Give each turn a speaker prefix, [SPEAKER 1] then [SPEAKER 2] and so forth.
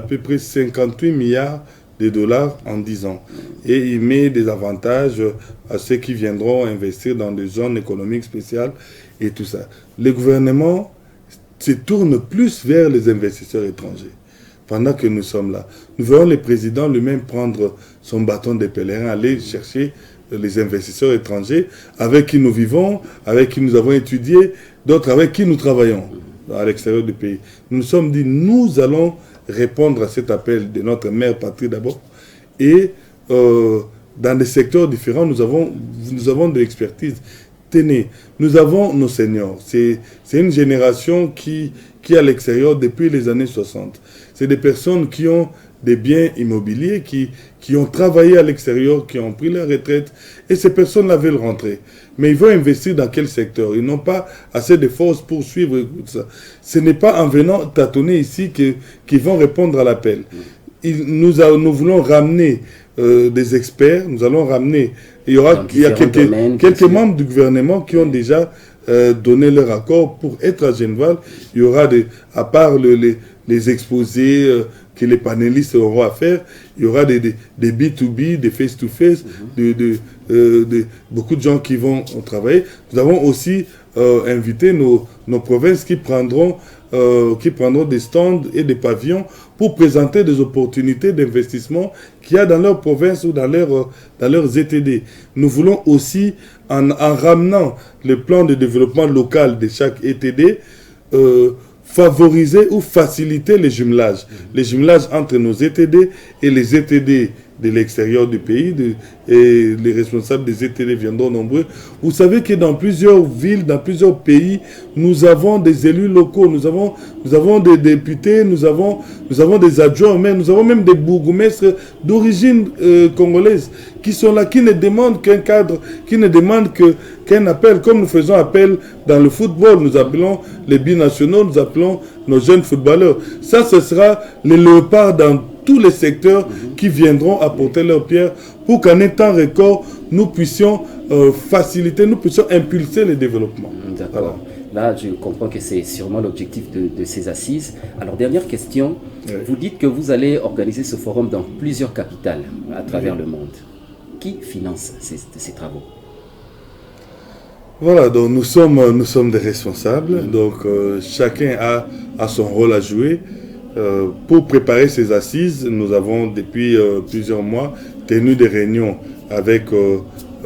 [SPEAKER 1] peu près 58 milliards de dollars en 10 ans. Et il met des avantages à ceux qui viendront investir dans des zones économiques spéciales et tout ça. Le gouvernement se tourne plus vers les investisseurs étrangers pendant que nous sommes là. Nous verrons le président lui-même prendre son bâton de pèlerin, aller chercher les investisseurs étrangers avec qui nous vivons, avec qui nous avons étudié, d'autres avec qui nous travaillons à l'extérieur du pays. Nous nous sommes dit, nous allons répondre à cet appel de notre mère patrie d'abord. Et dans des secteurs différents, nous avons de l'expertise. Tenez, nous avons nos seniors. C'est une génération qui est à l'extérieur depuis les années 60. C'est des personnes qui ont des biens immobiliers, qui ont travaillé à l'extérieur, qui ont pris leur retraite, et ces personnes-là veulent rentrer. Mais ils vont investir dans quel secteur? Ils n'ont pas assez de force pour suivre ça. Ce n'est pas en venant tâtonner ici qu'ils vont répondre à l'appel. Nous voulons ramener des experts, nous allons ramener... Il y a quelques membres du gouvernement qui ont déjà donné leur accord pour être à Genval. Il y aura, à part les exposés que les panélistes auront à faire, il y aura des B2B, des face-to-face, beaucoup de gens qui vont travailler. Nous avons aussi invité nos provinces qui prendront des stands et des pavillons pour présenter des opportunités d'investissement qu'il y a dans leur province ou dans leurs ETD. Nous voulons aussi, en ramenant le plan de développement local de chaque ETD, favoriser ou faciliter les jumelages. Les jumelages entre nos ETD et les ETD de l'extérieur du pays, et les responsables des ETD viendront nombreux. Vous savez que dans plusieurs villes, dans plusieurs pays, nous avons des élus locaux, nous avons des députés, nous avons des adjoints, mais nous avons même des bourgmestres d'origine congolaise qui sont là, qui ne demandent qu'un cadre, qui ne demandent qu'un appel, comme nous faisons appel dans le football. Nous appelons les binationaux, nous appelons nos jeunes footballeurs. Ça, ce sera les léopards dans tous les secteurs qui viendront apporter leur pierre pour qu'en un temps record, nous puissions faciliter, nous puissions impulser le développement.
[SPEAKER 2] D'accord. Voilà. Là, je comprends que c'est sûrement l'objectif de ces assises. Alors, dernière question. Oui. Vous dites que vous allez organiser ce forum dans plusieurs capitales à travers le monde. Qui finance ces travaux?
[SPEAKER 1] Voilà, donc nous sommes des responsables. Donc, chacun a son rôle à jouer. Pour préparer ces assises, nous avons depuis plusieurs mois tenu des réunions avec